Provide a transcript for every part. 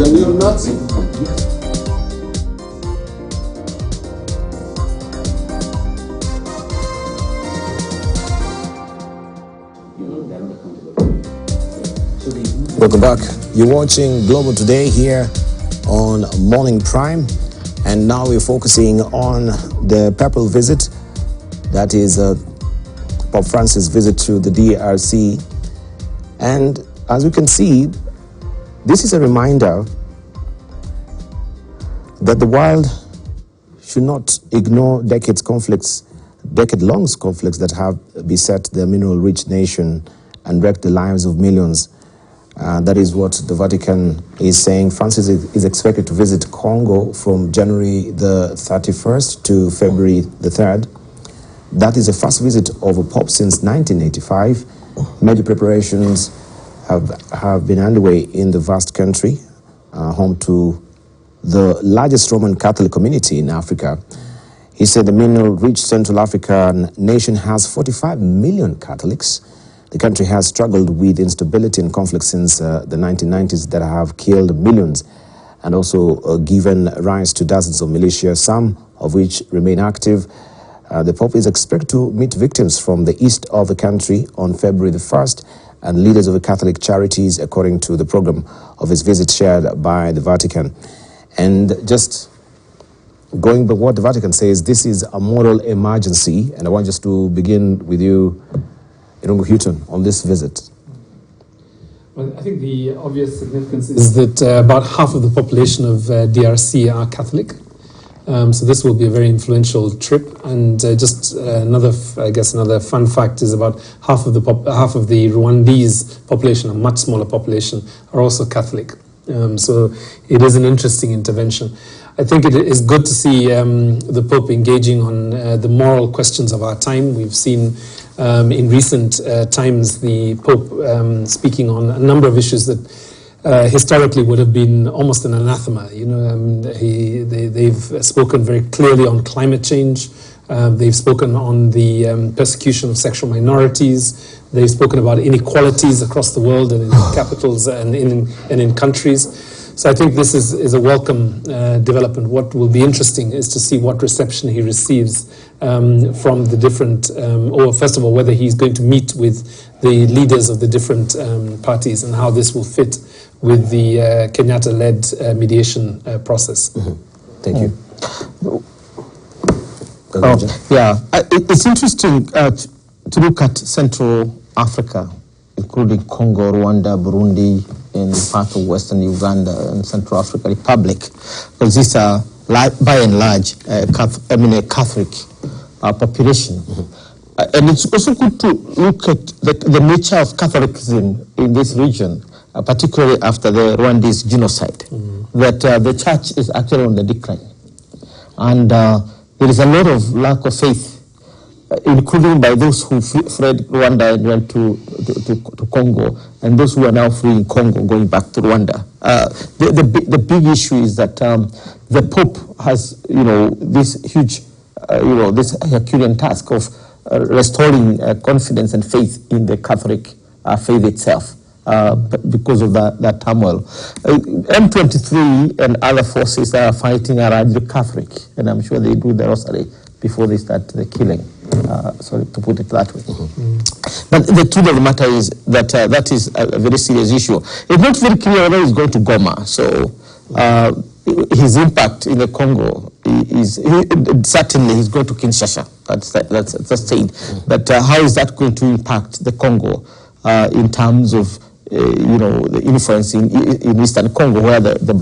a neo-Nazi. Yes. Welcome back. You're watching Global Today here on Morning Prime, and now we're focusing on the papal visit, that is Pope Francis' visit to the DRC. And as we can see, this is a reminder that the world should not ignore decade-long conflicts that have beset the mineral-rich nation and wrecked the lives of millions. That is what the Vatican is saying. Francis is expected to visit Congo from January the 31st to February the 3rd. That is the first visit of a pope since 1985. Many preparations have been underway in the vast country, home to the largest Roman Catholic community in Africa. He said the mineral-rich Central African nation has 45 million Catholics. The country has struggled with instability and conflict since the 1990s that have killed millions and also given rise to dozens of militias, some of which remain active. The Pope is expected to meet victims from the east of the country on February the 1st and leaders of the Catholic charities, according to the program of his visit shared by the Vatican. And just going by what the Vatican says, this is a moral emergency. And I want just to begin with you, Houghton, on this visit. Well, I think the obvious significance is that about half of the population of DRC are Catholic. So this will be a very influential trip. And just another fun fact is about half of the Rwandese population, a much smaller population, are also Catholic. So it is an interesting intervention. I think it is good to see the Pope engaging on the moral questions of our time. We've seen in recent times the Pope speaking on a number of issues that historically would have been almost an anathema. They've spoken very clearly on climate change. They've spoken on the persecution of sexual minorities. They've spoken about inequalities across the world and in capitals and in countries. So I think this is a welcome development. What will be interesting is to see what reception he receives from the different, or first of all, whether he's going to meet with the leaders of the different parties and how this will fit with the Kenyatta-led mediation process. Mm-hmm. Thank you. It's interesting to look at Central Africa, including Congo, Rwanda, Burundi, in part of Western Uganda and Central African Republic, because these are, by and large, a Catholic population. Mm-hmm. And it's also good to look at the nature of Catholicism in this region, particularly after the Rwandese genocide, that the church is actually on the decline. And there is a lot of lack of faith, including by those who fled Rwanda and went to Congo, and those who are now fleeing Congo going back to Rwanda. The big issue is that the Pope has, this huge, this Herculean task of restoring confidence and faith in the Catholic faith itself. Because of that turmoil. M23 and other forces that are fighting are largely Catholic, and I'm sure they do the rosary before they start the killing. Sorry to put it that way. Mm-hmm. But the truth of the matter is that that is a very serious issue. It's not very clear whether he's going to Goma, so his impact in the Congo is certainly he's going to Kinshasa. That's said. Mm-hmm. But how is that going to impact the Congo in terms of the influence in Eastern Congo, where the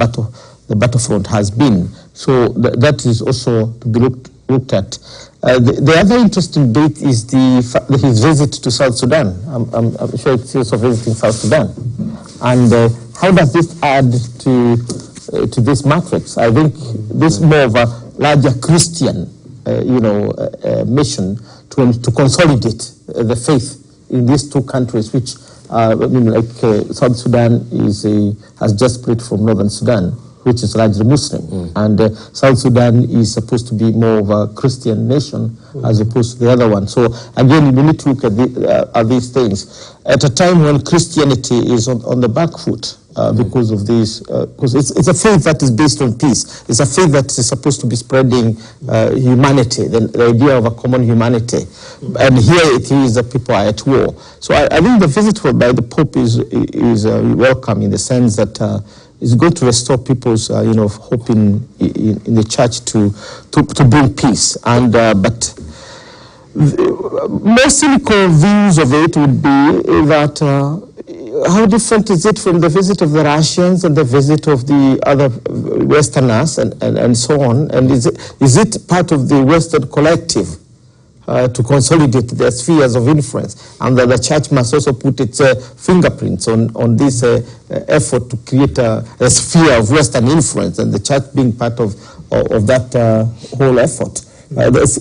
battlefront has been? So that is also to be looked at. The other interesting bit is his visit to South Sudan. I'm sure it's also visiting South Sudan, and how does this add to this matrix? I think this is more of a larger Christian, mission to consolidate the faith in these two countries, which South Sudan has just split from Northern Sudan, which is largely Muslim, and South Sudan is supposed to be more of a Christian nation as opposed to the other one. So again, we need to look at these things at a time when Christianity is on the back foot because of this, because it's a faith that is based on peace. It's a faith that is supposed to be spreading humanity, the idea of a common humanity. And here it is that people are at war. So I think the visit by the Pope is welcome in the sense that it's going to restore people's hope in the church to bring peace. And but more cynical views of it would be that how different is it from the visit of the Russians and the visit of the other Westerners and so on? And is it part of the Western collective to consolidate their spheres of influence? And that the church must also put its fingerprints on this effort to create a sphere of Western influence, and the church being part of that whole effort.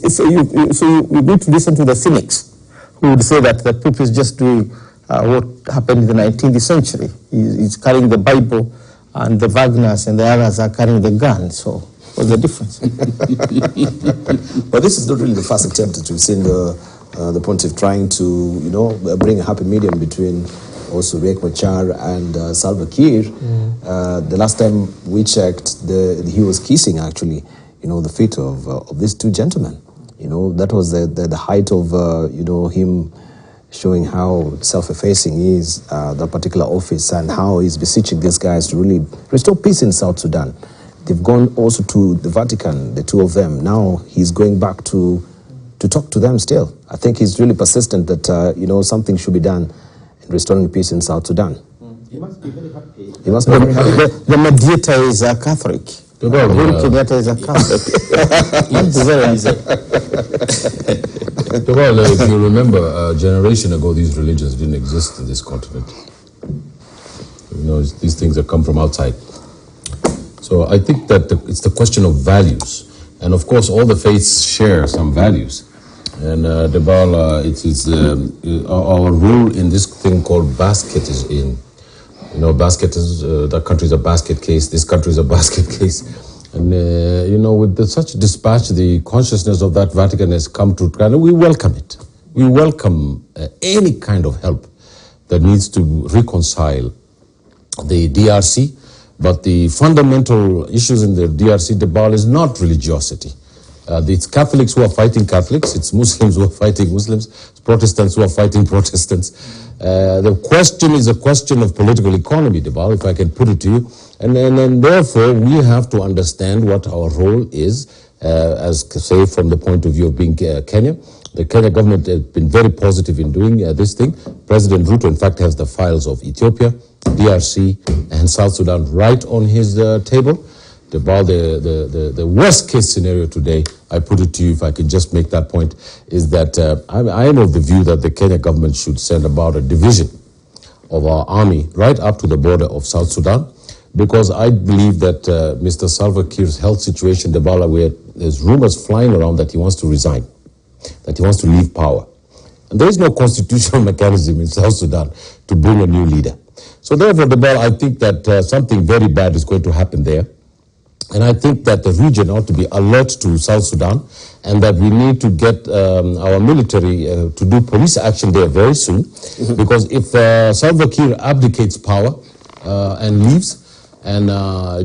So you need to listen to the cynics who would say that the Pope is just doing what happened in the 19th century. He's carrying the Bible, and the Wagners and the others are carrying the gun. So what's the difference? But this is not really the first attempt that we've seen the Pontiff trying to, bring a happy medium between also Riek Machar and Salva Kiir. The last time we checked, he was kissing actually, the feet of these two gentlemen. That was the height of, him showing how self-effacing he is, that particular office, and how he's beseeching these guys to really restore peace in South Sudan. They've gone also to the Vatican, the two of them. Now he's going back to talk to them still. I think he's really persistent that, something should be done in restoring peace in South Sudan. He must be very happy. He must be very happy. The mediator is a Catholic. Mediator is a Catholic. Well, if you remember, a generation ago, these religions didn't exist in this continent. These things have come from outside. So I think that it's the question of values. And of course, all the faiths share some values. And Debala, it is our rule in this thing called basket is in. Basket is, that country is a basket case, this country is a basket case. And, with such dispatch, the consciousness of that Vatican has come to, and we welcome it. We welcome any kind of help that needs to reconcile the DRC, but the fundamental issues in the DRC debate is not religiosity. It's Catholics who are fighting Catholics, it's Muslims who are fighting Muslims, it's Protestants who are fighting Protestants. The question is a question of political economy, Debal, if I can put it to you. And therefore, we have to understand what our role is, as say from the point of view of being Kenya. The Kenya government has been very positive in doing this thing. President Ruto, in fact, has the files of Ethiopia, DRC, and South Sudan right on his table. About the worst case scenario today, I put it to you, if I could just make that point, is that I am of the view that the Kenya government should send about a division of our army right up to the border of South Sudan, because I believe that Mr. Salva Kiir's health situation, Debala, where there's rumors flying around that he wants to resign, that he wants to leave power. And there is no constitutional mechanism in South Sudan to bring a new leader. So therefore, Debala, I think that something very bad is going to happen there. And I think that the region ought to be alert to South Sudan, and that we need to get our military to do police action there very soon. Because if Salva Kiir abdicates power and leaves, and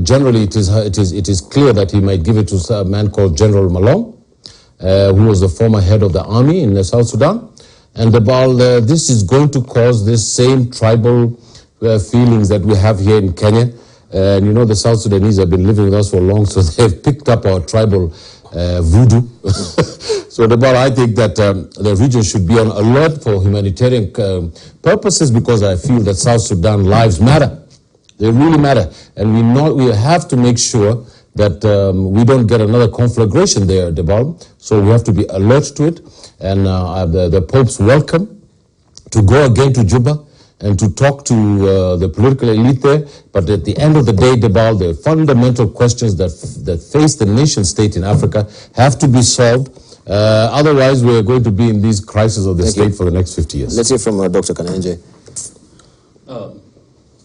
generally it is clear that he might give it to a man called General Malong, who was the former head of the army in South Sudan. And this is going to cause this same tribal feelings that we have here in Kenya. And the South Sudanese have been living with us for long, so they've picked up our tribal voodoo. So I think that the region should be on alert for humanitarian purposes, because I feel that South Sudan lives matter. They really matter. And we have to make sure that we don't get another conflagration there, Debal. So we have to be alert to it. And the Pope's welcome to go again to Juba and to talk to the political elite there. But at the end of the day, Debal, the fundamental questions that face the nation state in Africa have to be solved. Otherwise, we're going to be in these crises of the state for the next 50 years. Let's hear from Dr. Kanenje.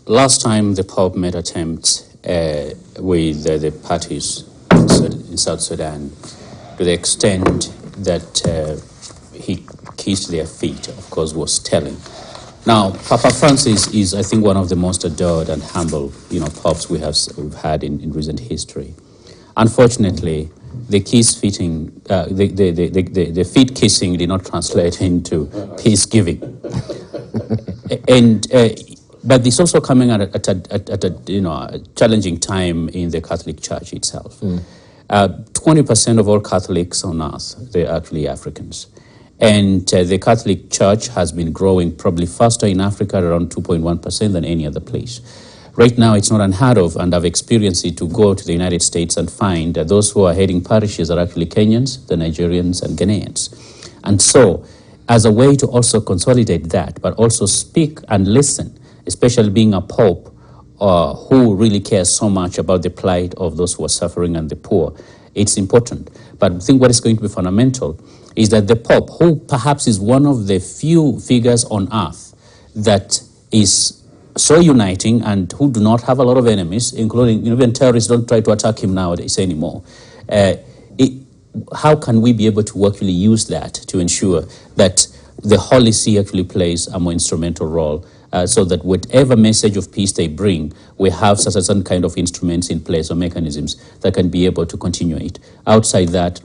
Last time the Pope made attempts with the parties in South Sudan, to the extent that he kissed their feet, of course, was telling. Now, Papa Francis is, I think, one of the most adored and humble, popes we've had in recent history. Unfortunately, the the feet kissing did not translate into peace giving, but it's also coming at a challenging time in the Catholic Church itself. 20% of all Catholics on earth, they're actually Africans. And the Catholic Church has been growing probably faster in Africa, around 2.1% than any other place. Right now, it's not unheard of, and I've experienced it, to go to the United States and find that those who are heading parishes are actually Kenyans, the Nigerians, and Ghanaians. And so, as a way to also consolidate that, but also speak and listen, especially being a pope who really cares so much about the plight of those who are suffering and the poor, it's important. But I think what is going to be fundamental is that the Pope, who perhaps is one of the few figures on earth that is so uniting and who do not have a lot of enemies, including even terrorists don't try to attack him nowadays anymore. How can we be able to actually use that to ensure that the Holy See actually plays a more instrumental role, so that whatever message of peace they bring, we have certain kind of instruments in place or mechanisms that can be able to continue it. Outside that,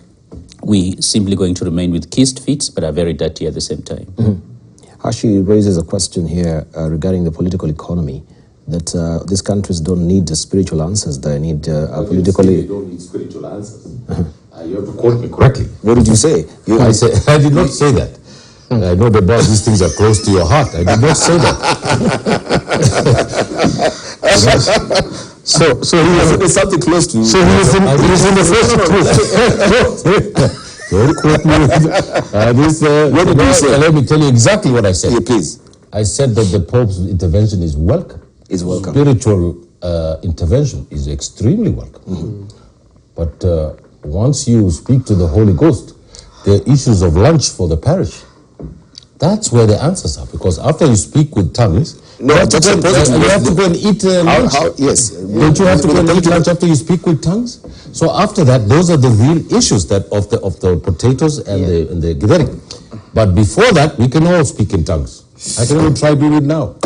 we simply going to remain with kissed feet, but are very dirty at the same time. Hashi raises a question here regarding the political economy, that these countries don't need the spiritual answers, they need politically... They don't need spiritual answers. You have to quote me correctly. What did you say? I did not say that. I know that these things are close to your heart. I did not say that. So there's something close to you. So he's in the first group. Don't quote me. What did you say? Let me tell you exactly what I said. Yeah, please. I said that the Pope's intervention is welcome. Is welcome. Spiritual intervention is extremely welcome. But once you speak to the Holy Ghost, there are issues of lunch for the parish. That's where the answers are, because after you speak with tongues, you have to go and eat lunch. Yes. Don't you have to go and eat lunch after you speak with tongues? So after that, those are the real issues that of the potatoes and the githeri. But before that, we can all speak in tongues. I can even try doing it now.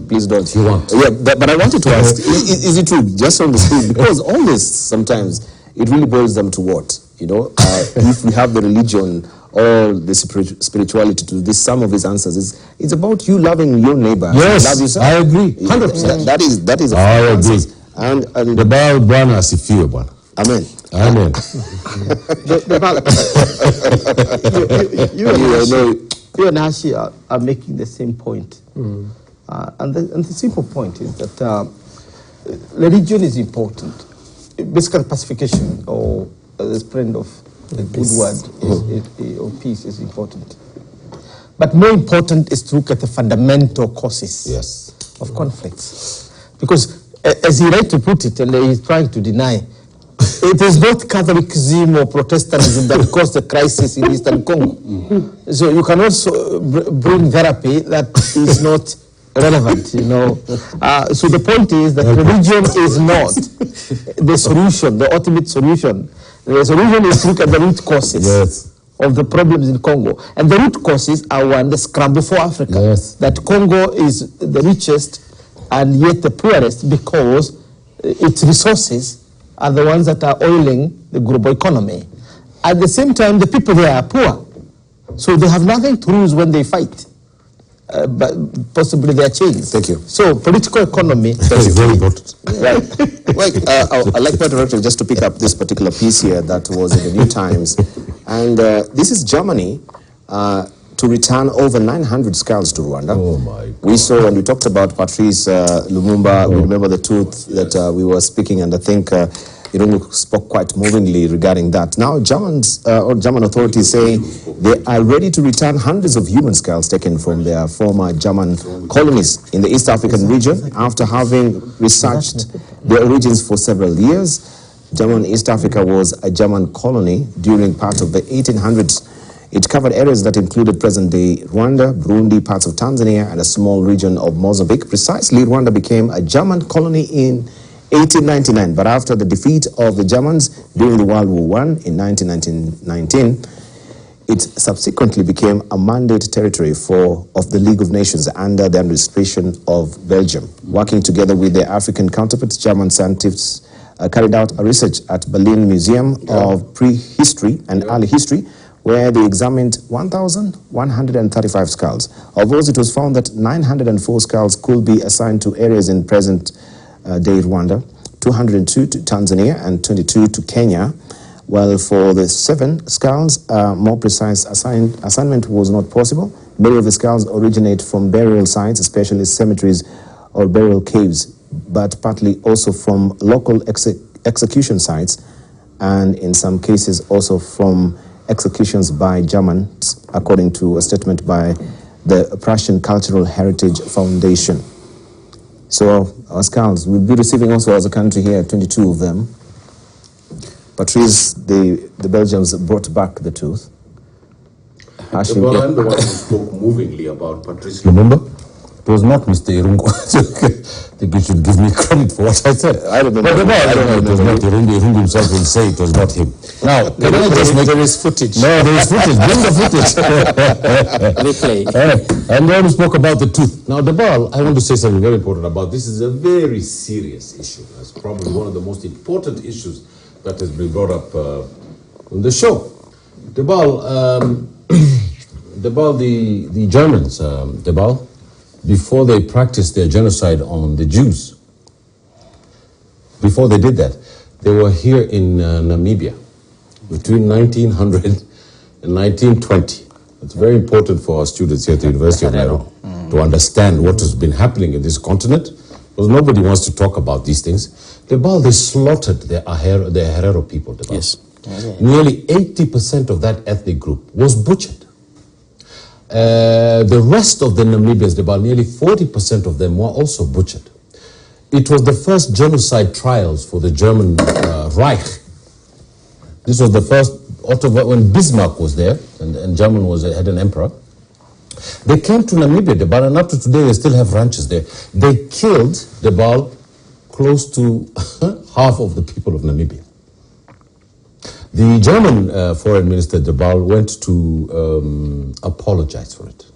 Please don't. You want? Yeah, but I wanted to ask, is it true, just on the screen, because all this sometimes, it really boils down to what? If we have the religion or the spirituality to this, some of his answers it's about you loving your neighbor. Yes, love yourself. I agree, 100%. That is. I agree. And the Bible, Bwana asifiwe Bwana. Amen. Amen. You and Hashi are making the same point. And the simple point is that religion is important. Basically, pacification or the spread of the good word of peace is important. But more important is to look at the fundamental causes of conflicts. Because, as he rightly put it, and he's trying to deny, it is not Catholicism or Protestantism that caused the crisis in Eastern Congo. So you can also bring therapy that is not relevant, So the point is that religion is not the solution, the ultimate solution. The solution is to look at the root causes of the problems in Congo. And the root causes are one, the scramble for Africa. That Congo is the richest and yet the poorest because its resources are the ones that are oiling the global economy. At the same time, the people there are poor. So they have nothing to lose when they fight. But possibly they are changed. Thank you. So political economy. That's very important. Right. I'd like my director just to pick up this particular piece here that was in the New Times. And this is Germany to return over 900 skulls to Rwanda. Oh my God. We saw, and we talked about Patrice Lumumba. We remember the truth that we were speaking, and I think we spoke quite movingly regarding that. Now, German authorities say they are ready to return hundreds of human skulls taken from their former German colonies in the East African region after having researched their origins for several years. German East Africa was a German colony during part of the 1800s. It covered areas that included present-day Rwanda, Burundi, parts of Tanzania, and a small region of Mozambique. Precisely, Rwanda became a German colony in 1899, but after the defeat of the Germans during the World War I in 1919, it subsequently became a mandate territory of the League of Nations under the administration of Belgium. Working together with their African counterparts, German scientists carried out a research at Berlin Museum of Prehistory and Early History, where they examined 1,135 skulls. Of those, it was found that 904 skulls could be assigned to areas in present-day Rwanda, 202 to Tanzania, and 22 to Kenya. While for the 7 skulls, more precise assignment was not possible. Many of the skulls originate from burial sites, especially cemeteries or burial caves, but partly also from local execution sites, and in some cases also from executions by Germans, according to a statement by the Prussian Cultural Heritage Foundation. So our skulls, we'll be receiving also as a country here 22 of them. Patrice, the Belgians brought back the tooth. Well, I'm the one who spoke movingly about Patrice Lumumba. It was not Mr. Irungu. I think you should give me credit for what I said. I remember. But it was not Irungu. Irungu himself will say it was not him. Now, there is footage. No, there is footage. Bring the footage. Replay. And then we spoke about the tooth. Now, Debal, I want to say something very important about this. Is a very serious issue. It's probably one of the most important issues that has been brought up on the show. Debal, the Germans, Debal, before they practiced their genocide on the Jews, before they did that, they were here in Namibia between 1900 and 1920. It's very important for our students here at the University of Nairobi to understand what has been happening in this continent, because nobody wants to talk about these things. They slaughtered the Herero people. Yes. Nearly 80% of that ethnic group was butchered. The rest of the Namibians, nearly 40% of them were also butchered. It was the first genocide trials for the German Reich. This was the first, when Bismarck was there, and Germany had an emperor. They came to Namibia, and up to today they still have ranches there. They killed close to half of the people of Namibia. The German foreign minister, went to apologize for it.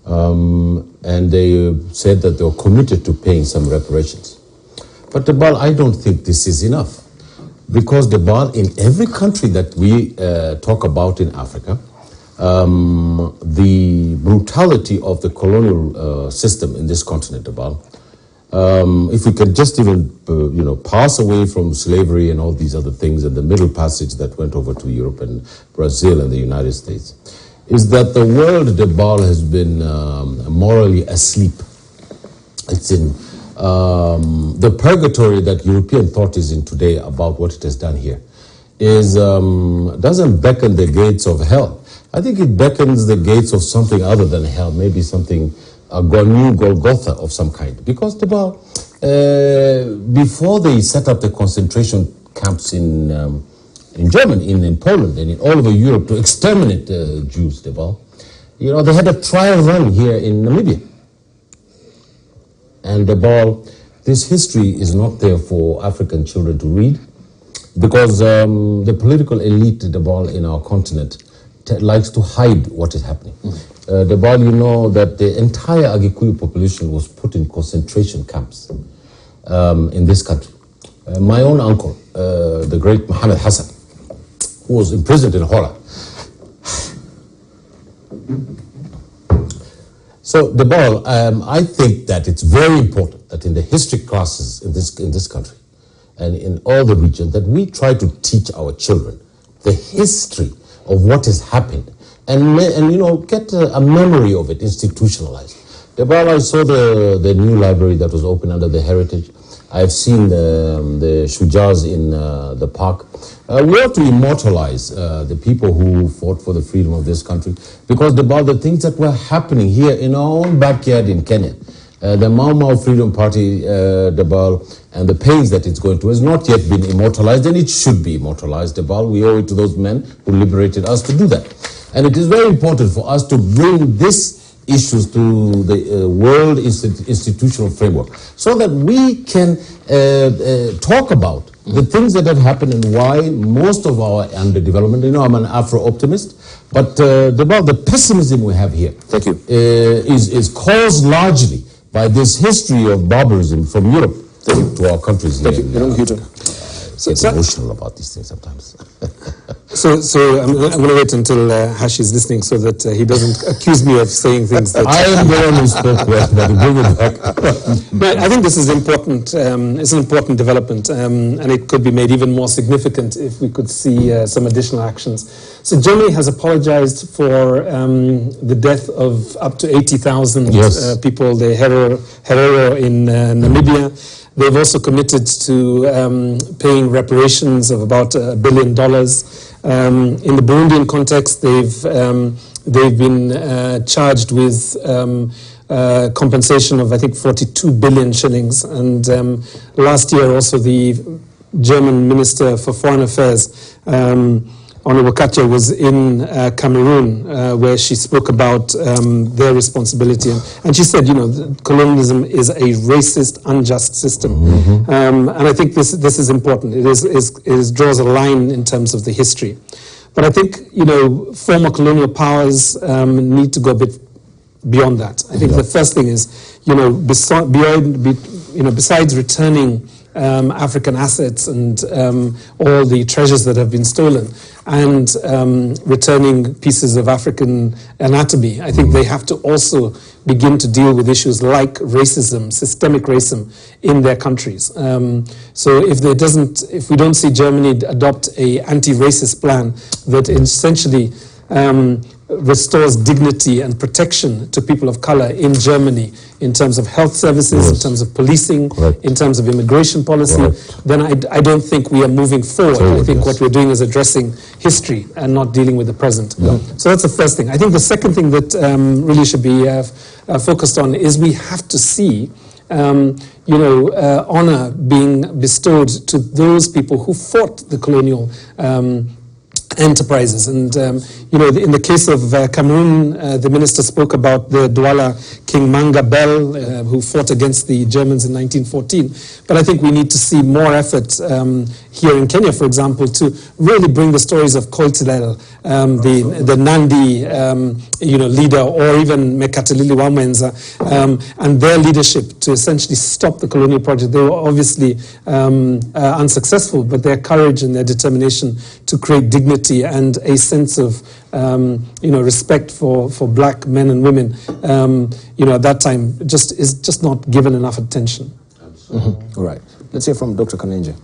And they said that they were committed to paying some reparations. But I don't think this is enough. Because in every country that we talk about in Africa, the brutality of the colonial system in this continent, if we can just even, pass away from slavery and all these other things and the Middle Passage that went over to Europe and Brazil and the United States, is that the world, has been morally asleep. It's in the purgatory that European thought is in today about what it has done here doesn't beckon the gates of hell. I think it beckons the gates of something other than hell, maybe something a new Golgotha of some kind. Because before they set up the concentration camps in Germany, in Poland, and in all over Europe to exterminate Jews, they had a trial run here in Namibia. And this history is not there for African children to read, because the political elite, in our continent likes to hide what is happening. That the entire Agikuyu population was put in concentration camps in this country. My own uncle, the great Mohammed Hassan, who was imprisoned in Hora. So, I think that it's very important that in the history classes in this country and in all the region, that we try to teach our children the history of what has happened, and get a memory of it institutionalized. I saw the new library that was opened under the Heritage. I've seen the Shujaz in the park. We have to immortalize the people who fought for the freedom of this country, because the things that were happening here in our own backyard in Kenya, the Mau Mau Freedom Party, and the pains that it's going through has not yet been immortalized, and it should be immortalized. We owe it to those men who liberated us to do that. And it is very important for us to bring these issues to the world institutional framework, so that we can talk about the things that have happened and why most of our underdevelopment, I'm an Afro-optimist, but the pessimism we have here Thank you. Is caused largely by this history of barbarism from Europe to our countries here. Thank you. It's emotional about these things sometimes. So I'm going to wait until Hash is listening so that he doesn't accuse me of saying things that... I am the one who spoke well, but bring it back. But I think this is important. It's an important development, and it could be made even more significant if we could see some additional actions. So Germany has apologized for the death of up to 80,000 people, the Herero in Namibia. They've also committed to paying reparations of about $1 billion. In the Burundian context, they've been charged with compensation of, I think, 42 billion shillings. And last year, also the German Minister for Foreign Affairs, Honorable Katja, was in Cameroon, where she spoke about their responsibility. And she said, colonialism is a racist, unjust system. And I think this is important. It draws a line in terms of the history. But I think, former colonial powers need to go a bit beyond that. I think the first thing is, besides returning African assets and all the treasures that have been stolen and returning pieces of African anatomy, I think they have to also begin to deal with issues like racism, systemic racism in their countries. So if we don't see Germany adopt a anti-racist plan that essentially restores dignity and protection to people of color in Germany in terms of health services, in terms of policing, in terms of immigration policy, then I don't think we are moving forward. I think what we're doing is addressing history and not dealing with the present. So that's the first thing. I think the second thing that really should be focused on is we have to see honor being bestowed to those people who fought the colonial enterprises. And, in the case of Cameroon, the minister spoke about the Douala King Manga Bell, who fought against the Germans in 1914. But I think we need to see more effort here in Kenya, for example, to really bring the stories of Koitalel, the Nandi, leader, or even Mekatilili Wamenza, and their leadership to essentially stop the colonial project. They were obviously unsuccessful, but their courage and their determination to create dignity and a sense of respect for black men and women, at that time is just not given enough attention. All right. Let's hear from Dr. Kanenje.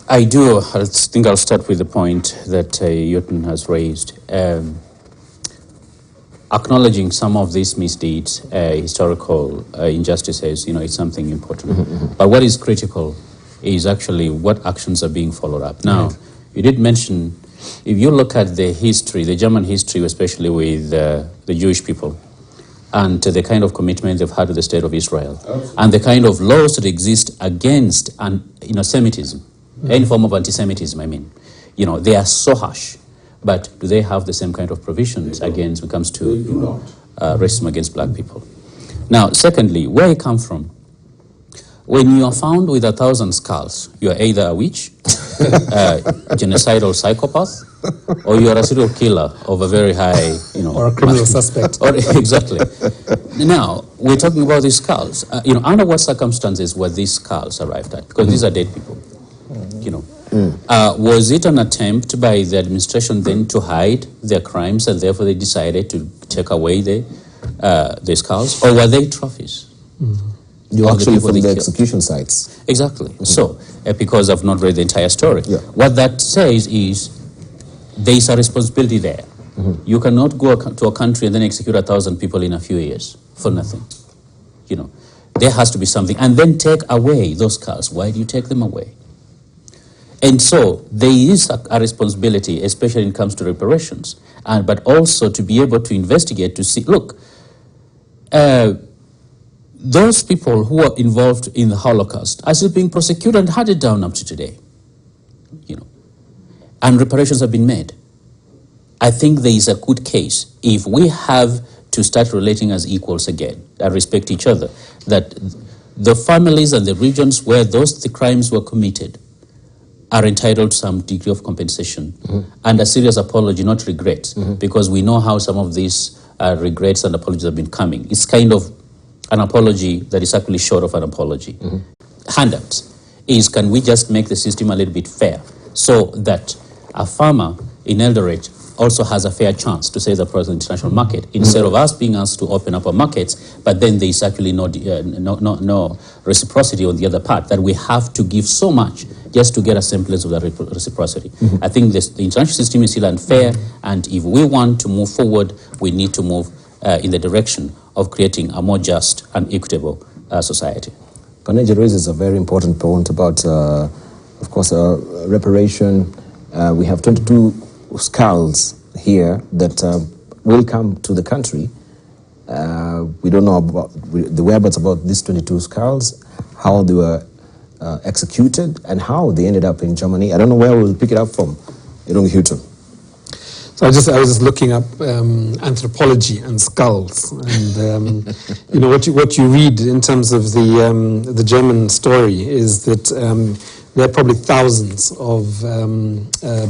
I think I'll start with the point that Yotun has raised. Acknowledging some of these misdeeds, historical injustices, is something important. But what is critical is actually what actions are being followed up. Now, you did mention, if you look at the history, the German history, especially with the Jewish people, and the kind of commitment they've had to the state of Israel, and the kind of laws that exist against Semitism, any form of anti-Semitism, they are so harsh. But do they have the same kind of provisions against when it comes to racism against black people? Now, secondly, where it comes from? When you are found with 1,000 skulls, you are either a witch, a genocidal psychopath, or you are a serial killer of a very high, or a criminal suspect. Exactly. Now, we're talking about these skulls. Under what circumstances were these skulls arrived at? Because these are dead people. Was it an attempt by the administration then to hide their crimes, and therefore they decided to take away the skulls, or were they trophies? You actually from the execution sites. Exactly. So, because I've not read the entire story, what that says is there is a responsibility there. You cannot go to a country and then execute 1,000 people in a few years for nothing. There has to be something, and then take away those skulls. Why do you take them away? And so there is a responsibility, especially when it comes to reparations, but also to be able to investigate, to see, look, those people who are involved in the Holocaust are still being prosecuted and handed down up to today. And reparations have been made. I think there is a good case if we have to start relating as equals again, that respect each other, that the families and the regions where the crimes were committed are entitled to some degree of compensation and a serious apology, not regrets, because we know how some of these regrets and apologies have been coming. It's kind of an apology that is actually short of an apology. Handouts is, can we just make the system a little bit fair so that a farmer in Eldoret also has a fair chance to sell the product in the international market, instead of us being asked to open up our markets, but then there is actually no reciprocity on the other part, that we have to give so much just to get a semblance of that reciprocity. I think the international system is still unfair, and if we want to move forward, we need to move in the direction of creating a more just and equitable society. Paneja raises a very important point about, of course, reparation. We have 22 skulls here that will come to the country. We don't know about the whereabouts about these 22 skulls, how they were executed, and how they ended up in Germany. I don't know where we'll pick it up from. So I was just looking up anthropology and skulls, and what you read in terms of the German story is that there are probably thousands of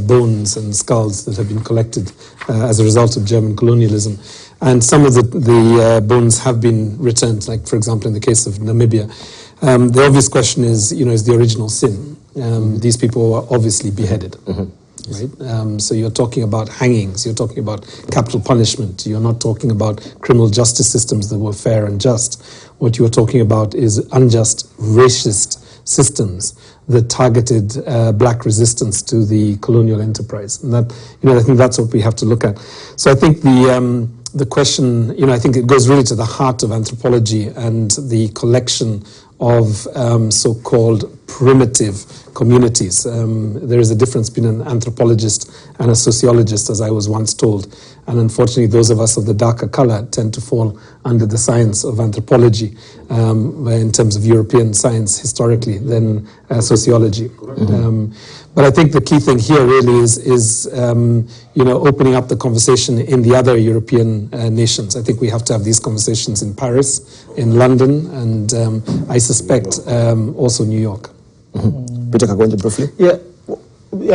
bones and skulls that have been collected as a result of German colonialism, and some of the bones have been returned. Like, for example, in the case of Namibia, the obvious question is the original sin. These people were obviously beheaded. Right? So you're talking about hangings, you're talking about capital punishment, you're not talking about criminal justice systems that were fair and just. What you're talking about is unjust, racist systems that targeted black resistance to the colonial enterprise. And that, I think that's what we have to look at. So I think the question, I think it goes really to the heart of anthropology and the collection of so-called primitive communities. There is a difference between an anthropologist and a sociologist, as I was once told. And unfortunately, those of us of the darker color tend to fall under the science of anthropology in terms of European science historically than sociology. But I think the key thing here really is opening up the conversation in the other European nations. I think we have to have these conversations in Paris, in London, and I suspect also New York. Peter Kagwenje, briefly. Yeah.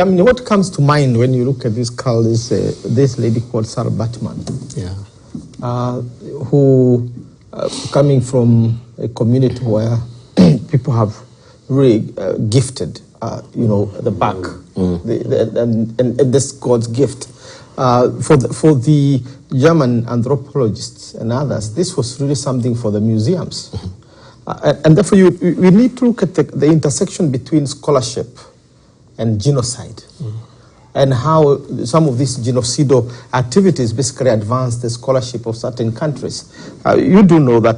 I mean, what comes to mind when you look at this skull is this lady called Sarah Batman, who, coming from a community where people have really gifted, the back, and this God's gift. For the German anthropologists and others, this was really something for the museums. And therefore, we need to look at the intersection between scholarship and genocide, and how some of these genocidal activities basically advance the scholarship of certain countries. You do know that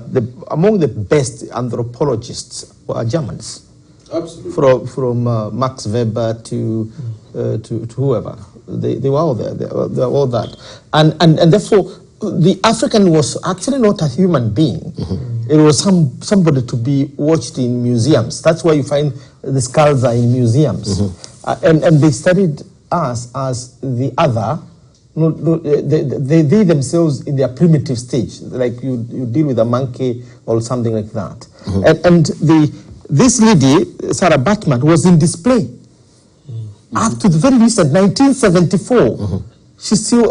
among the best anthropologists were Germans. Absolutely. From Max Weber to whoever. They were all there. They were all that. And therefore, the African was actually not a human being. It was somebody to be watched in museums. That's why you find the skulls are in museums. And they studied us as the other. They themselves in their primitive stage, like you deal with a monkey or something like that. And this lady, Sarah Batman, was in display up to the very recent 1974.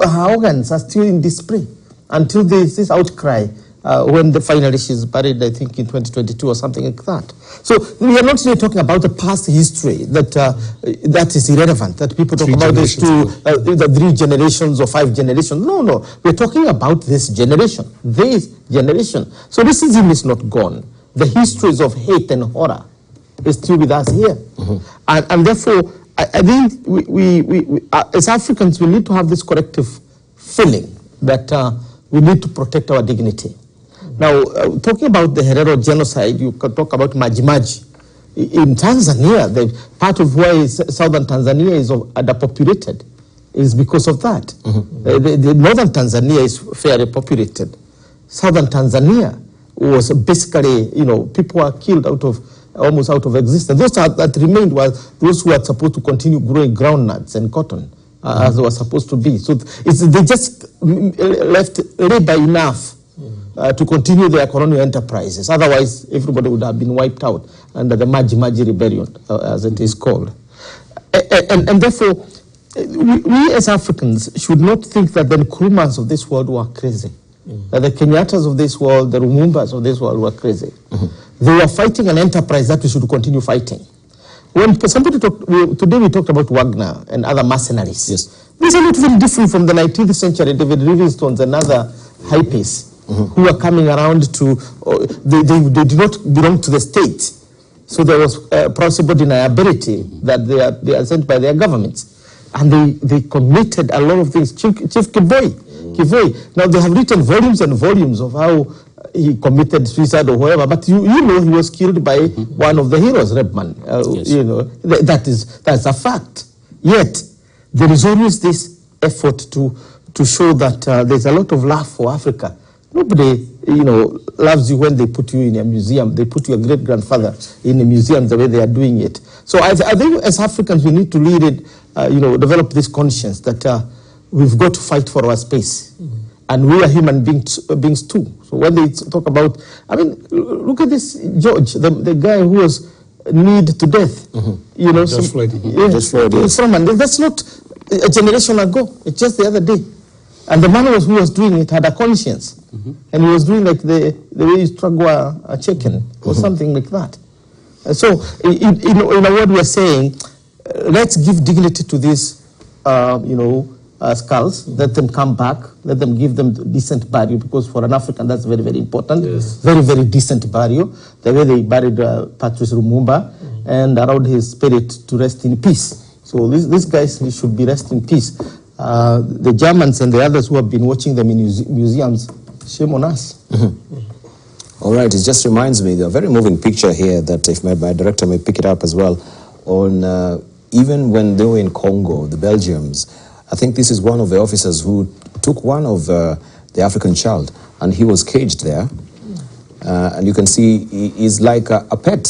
Her organs are still in display until there's this outcry when finally she's buried, I think, in 2022 or something like that. So we are not really talking about the past history that is irrelevant, that people talk about this the 3 generations or 5 generations. No. We're talking about this generation. So racism is not gone. The histories of hate and horror is still with us here. And therefore, I think we as Africans, we need to have this collective feeling that we need to protect our dignity. Now, talking about the Herero genocide, you can talk about Majimaji. In Tanzania, the part of why southern Tanzania is underpopulated is because of that. The northern Tanzania is fairly populated. Southern Tanzania was basically, people were killed almost out of existence. Those that remained were those who were supposed to continue growing groundnuts and cotton as they were supposed to be. So they just left labor enough to continue their colonial enterprises. Otherwise, everybody would have been wiped out under the Maji Rebellion, as it is called. And therefore, we as Africans should not think that the Nkrumahs of this world were crazy, that the Kenyattas of this world, the Lumumbas of this world were crazy. They were fighting an enterprise that we should continue fighting. When somebody talked, today we talked about Wagner and other mercenaries. Yes. These are not very different from the 19th century David Livingstones and other hippies who are coming around to, they do not belong to the state. So there was possible deniability that they are sent by their governments. And they committed a lot of things. Chief Kivoi. Now they have written volumes and volumes of how he committed suicide or whatever, but you know he was killed by one of the heroes, Redman. Yes. You know, that's a fact. Yet there is always this effort to show that there's a lot of love for Africa. Nobody, loves you when they put you in a museum. They put your great-grandfather in a museum the way they are doing it. So I think as Africans we need to really, develop this conscience that we've got to fight for our space. And we are human beings too. So when they talk about, look at this George, the guy who was kneed to death. George Floyd. George Floyd, yes. That's not a generation ago. It's just the other day. And the man who was doing it had a conscience. And he was doing like the way you struggle a chicken or something like that. So in a word we are saying, let's give dignity to these, skulls, let them come back, let them give them decent burial, because for an African that's very, very important. Yes. Very, very decent burial. The way they buried Patrice Lumumba and allowed his spirit to rest in peace. So these guys should be rest in peace. The Germans and the others who have been watching them in museums, shame on us. All right, it just reminds me, a very moving picture here that if my director may pick it up as well, on even when they were in Congo, the Belgians, I think this is one of the officers who took one of the African child, and he was caged there. And you can see he's like a pet,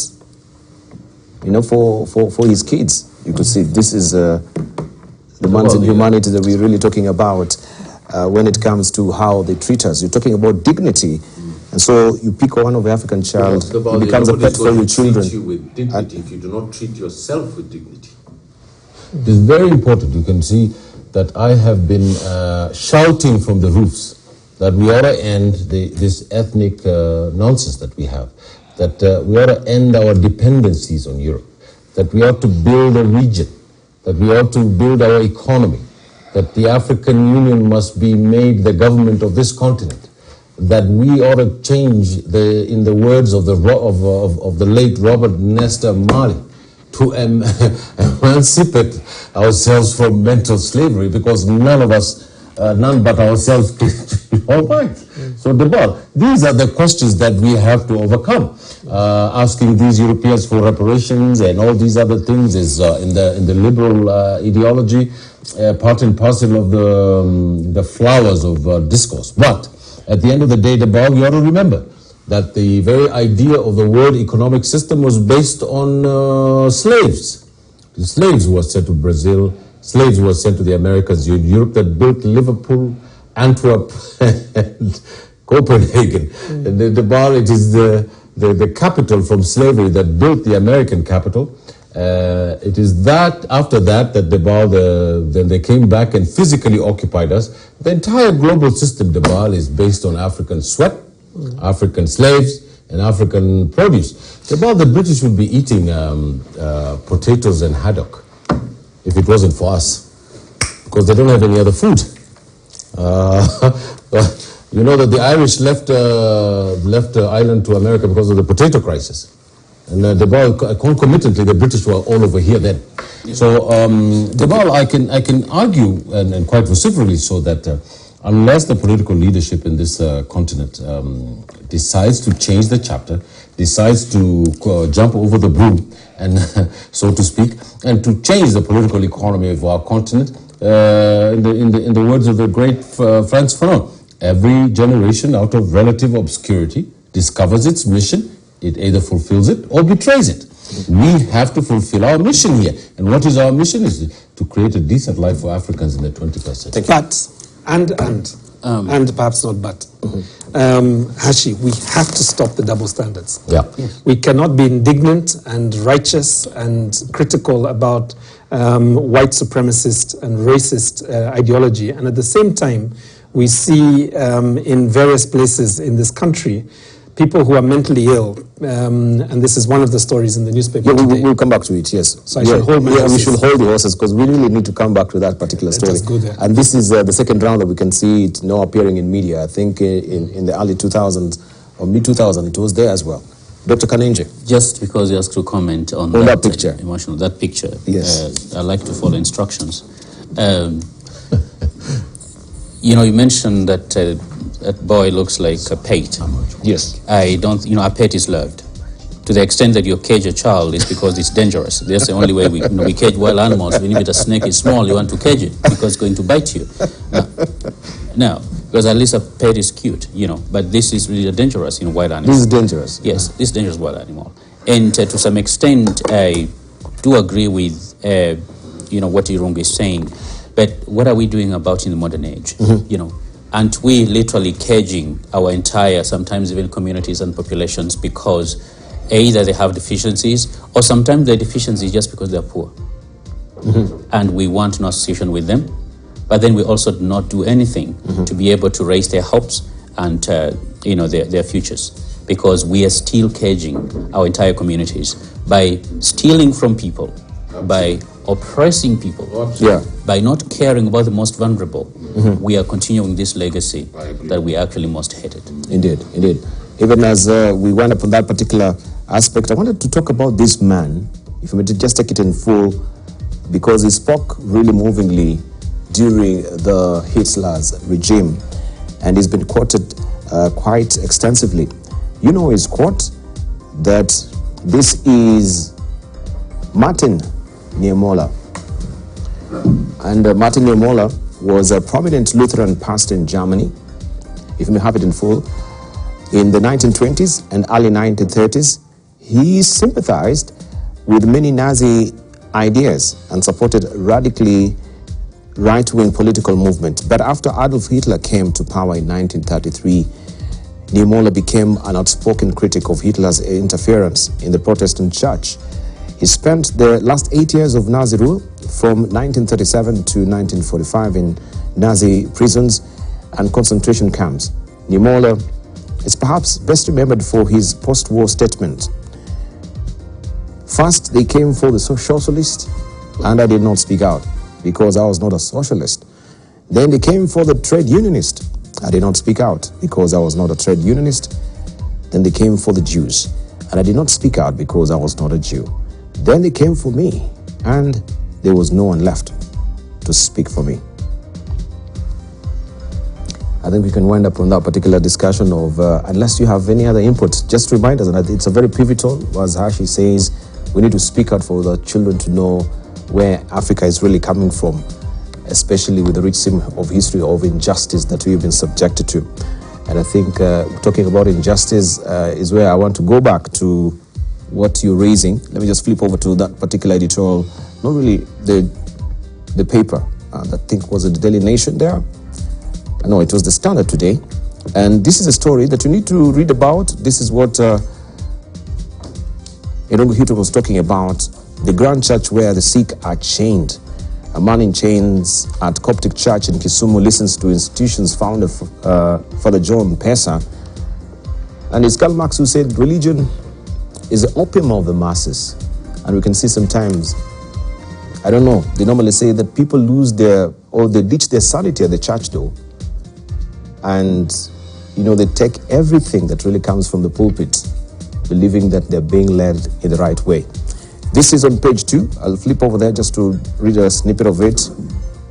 for his kids. You could see this is the ones in humanity that we're really talking about when it comes to how they treat us. You're talking about dignity. And so you pick one of the African child, it becomes a pet for your children. You with dignity if you do not treat yourself with dignity. It is very important. You can see that I have been shouting from the roofs that we ought to end this ethnic nonsense that we have, that we ought to end our dependencies on Europe, that we ought to build a region, that we ought to build our economy, that the African Union must be made the government of this continent, that we ought to change, in the words of the late Robert Nesta Marley, to emancipate ourselves from mental slavery, because none but ourselves can all right. So these are the questions that we have to overcome. Asking these Europeans for reparations and all these other things is in the liberal ideology part and parcel of the flowers of discourse. But at the end of the day, we ought to remember that the very idea of the world economic system was based on slaves. The slaves were sent to Brazil, slaves were sent to the Americas, Europe that built Liverpool, Antwerp, and Copenhagen. And it is the capital from slavery that built the American capital. It is that, after that then they came back and physically occupied us. The entire global system, is based on African sweat, African slaves, and African produce. The British would be eating potatoes and haddock if it wasn't for us, because they don't have any other food. You know that the Irish left the island to America because of the potato crisis. And concomitantly, the British were all over here then. Yeah. So, I can argue, and quite vociferously so, that unless the political leadership in this continent decides to change the chapter, decides to jump over the broom, and so to speak, and to change the political economy of our continent, in the words of the great Frantz Fanon, every generation out of relative obscurity discovers its mission. It either fulfills it or betrays it. We have to fulfill our mission here. And what is our mission? Is to create a decent life for Africans in the 21st century. But, and and perhaps not but. Hashi, we have to stop the double standards. Yeah. We cannot be indignant and righteous and critical about white supremacist and racist ideology, and at the same time, we see in various places in this country people who are mentally ill, and this is one of the stories in the newspaper today. We'll come back to it, yes. So I should hold my horses. We should hold the horses, because we really need to come back to that particular story. Let's go there. And this is the second round that we can see it now appearing in media. I think in the early 2000s or mid-2000s, it was there as well. Dr. Kanenje. Just because you asked to comment on that picture. That picture. Yes. I like to follow instructions. You mentioned that that boy looks like a pet. Yes. I don't, a pet is loved. To the extent that you cage a child, it's because it's dangerous. That's the only way we cage wild animals. When if a snake is small, you want to cage it because it's going to bite you. No, because at least a pet is cute, but this is really dangerous in wild animals. This is dangerous. Yes, this is dangerous wild animal. And to some extent, I do agree with, what Irungu is saying. But what are we doing about it in the modern age? Aren't we literally caging our entire, sometimes even communities and populations, because either they have deficiencies, or sometimes their deficiencies just because they're poor. And we want no association with them, but then we also do not do anything to be able to raise their hopes and their futures, because we are still caging our entire communities by stealing from people, by oppressing people, by not caring about the most vulnerable. We are continuing this legacy that we actually most hated. Indeed. Even as we went up on that particular aspect, I wanted to talk about this man, if we may just take it in full, because he spoke really movingly during the Hitler's regime, and he's been quoted quite extensively. His quote, that this is Martin Niemöller. And Martin Niemöller was a prominent Lutheran pastor in Germany, if you may have it in full. In the 1920s and early 1930s, he sympathized with many Nazi ideas and supported radically right-wing political movements. But after Adolf Hitler came to power in 1933, Niemöller became an outspoken critic of Hitler's interference in the Protestant church. He spent the last 8 years of Nazi rule, from 1937 to 1945, in Nazi prisons and concentration camps. Niemöller is perhaps best remembered for his post-war statement. First, they came for the socialist, and I did not speak out because I was not a socialist. Then they came for the trade unionist. I did not speak out because I was not a trade unionist. Then they came for the Jews, and I did not speak out because I was not a Jew. Then they came for me, and there was no one left to speak for me. I think we can wind up on that particular discussion of, unless you have any other input, just remind us, and it's a very pivotal, as Hashi says, we need to speak out for the children to know where Africa is really coming from, especially with the rich of history of injustice that we've been subjected to. And I think talking about injustice is where I want to go back to what you're raising. Let me just flip over to that particular editorial, not really the paper, I think was it the Daily Nation there? No, it was the Standard today. And this is a story that you need to read about. This is what Irungu Hito was talking about, the grand church where the sick are chained. A man in chains at Coptic Church in Kisumu listens to institutions founder Father John Pesa. And it's Karl Marx who said religion is the opium of the masses. And we can see sometimes, I don't know, they normally say that people they ditch their sanity at the church door. And, they take everything that really comes from the pulpit, believing that they're being led in the right way. This is on page 2. I'll flip over there just to read a snippet of it.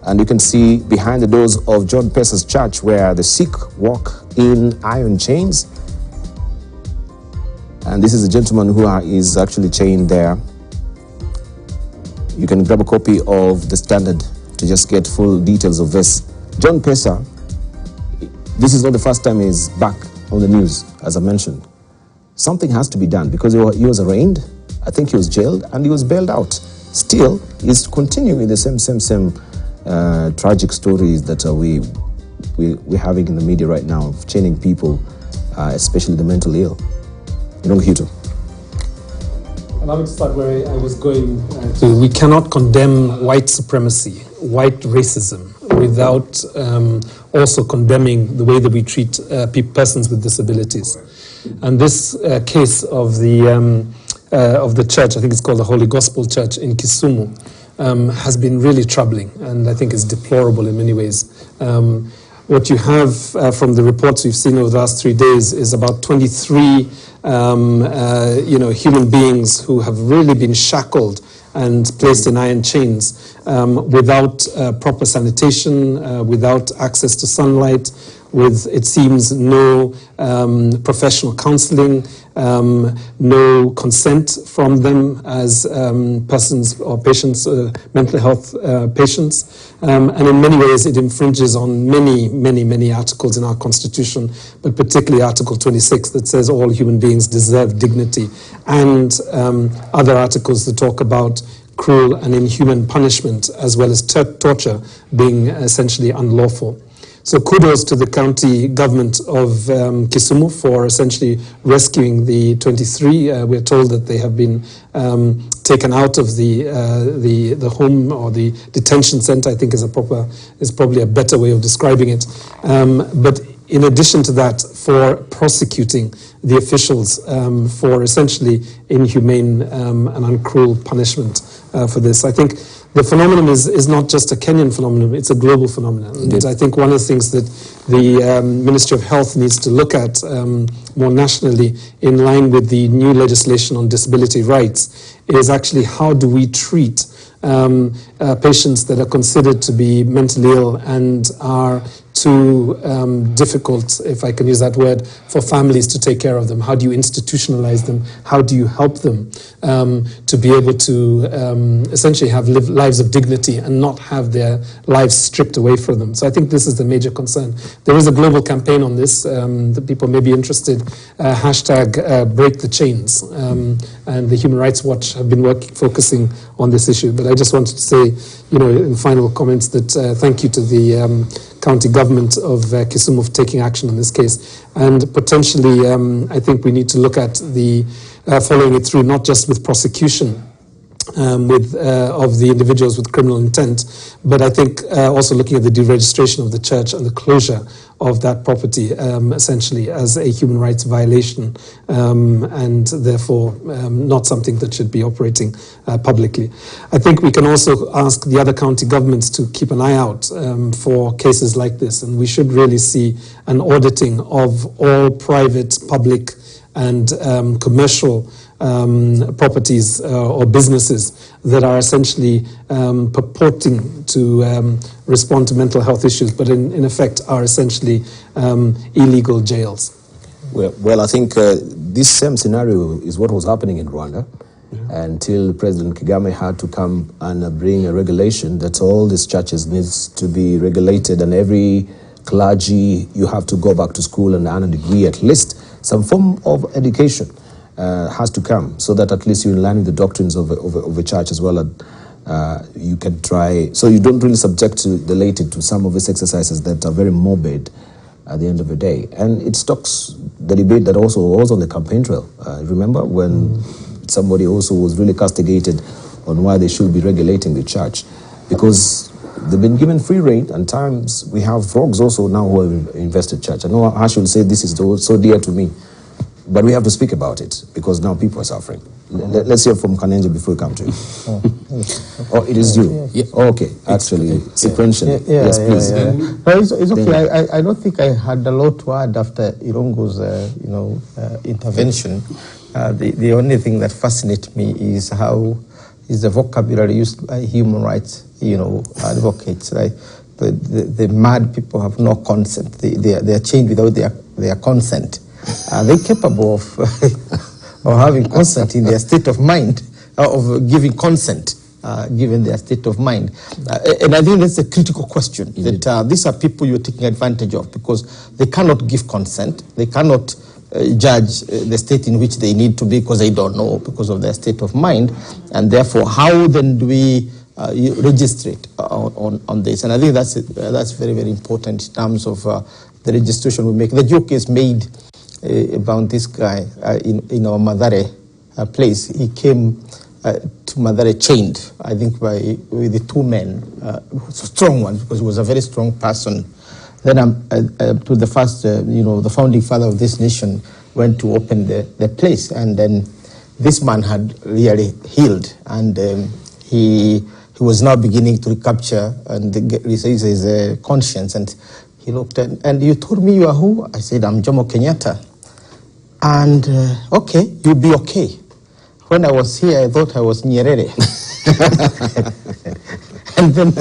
And you can see behind the doors of John Pesa's church where the sick walk in iron chains. And this is a gentleman who is actually chained there. You can grab a copy of the Standard to just get full details of this. John Pesa, this is not the first time he's back on the news, as I mentioned. Something has to be done because he was arraigned, I think he was jailed, and he was bailed out. Still, he's continuing the same tragic stories that we we're having in the media right now of chaining people, especially the mentally ill. Huto. Allow me to start where I was going. We cannot condemn white supremacy, white racism, without also condemning the way that we treat persons with disabilities. And this case of the church, I think it's called the Holy Gospel Church in Kisumu, has been really troubling, and I think is deplorable in many ways. What you have from the reports we've seen over the last 3 days is about 23 human beings who have really been shackled and placed in iron chains without proper sanitation, without access to sunlight, with, it seems, no professional counseling, no consent from them as persons or patients, mental health patients. And in many ways it infringes on many articles in our Constitution, but particularly Article 26 that says all human beings deserve dignity, and other articles that talk about cruel and inhuman punishment as well as torture being essentially unlawful. So kudos to the county government of Kisumu for essentially rescuing the 23. We're told that they have been taken out of the home or the detention center, I think is probably a better way of describing it. But in addition to that, for prosecuting the officials for essentially inhumane and uncruel punishment for this. I think the phenomenon is not just a Kenyan phenomenon, it's a global phenomenon. And I think one of the things that the Ministry of Health needs to look at more nationally in line with the new legislation on disability rights is actually how do we treat patients that are considered to be mentally ill and are too difficult, if I can use that word, for families to take care of them. How do you institutionalize them? How do you help them to be able to essentially have lives of dignity and not have their lives stripped away from them? So I think this is the major concern. There is a global campaign on this that people may be interested. Hashtag Break the Chains. And the Human Rights Watch have been focusing on this issue. But I just wanted to say, in final comments that thank you to the county government of Kisumu for taking action in this case. And potentially, I think we need to look at the following it through, not just with prosecution of the individuals with criminal intent, but I think also looking at the deregistration of the church and the closure of that property essentially as a human rights violation and therefore not something that should be operating publicly. I think we can also ask the other county governments to keep an eye out for cases like this, and we should really see an auditing of all private, public and commercial properties or businesses that are essentially purporting to respond to mental health issues, but in effect are essentially illegal jails. Well, I think this same scenario is what was happening in Rwanda until President Kagame had to come and bring a regulation that all these churches needs to be regulated, and every clergy, you have to go back to school and earn a degree, at least some form of education has to come, so that at least you're in line with the doctrines of a church as well. You can try, so you don't really subject to the laity to some of these exercises that are very morbid at the end of the day. And it stocks the debate that also was on the campaign trail. Remember when somebody also was really castigated on why they should be regulating the church, because they've been given free rein, and times we have frogs also now who have invested church. I know Ash will say this is so dear to me, but we have to speak about it because now people are suffering. Let's hear from Kanenje before we come to you. Oh, it is you. Yeah. Oh, okay, actually, sequentially. Yes, please. No, it's okay. I don't think I had a lot to add after Irongo's intervention. The only thing that fascinates me is how is the vocabulary used by human rights advocates. Right? The mad people have no consent. They are chained without their consent. Are they capable of having consent in their state of mind, of giving consent given their state of mind? And I think that's a critical question. That these are people you're taking advantage of because they cannot give consent. They cannot judge the state in which they need to be because they don't know, because of their state of mind. And therefore, how then do we you registrate on this. And I think that's very, very important in terms of the registration we make. The joke is made about this guy in our Madare place. He came to Madare chained, I think, with the two men, strong ones, because he was a very strong person. Then to the first, the founding father of this nation went to open the place, and then this man had really healed, and he was now beginning to recapture and his conscience. And he looked and you told me you are who? I said, I'm Jomo Kenyatta. And okay, you'll be okay. When I was here, I thought I was Nyerere. and then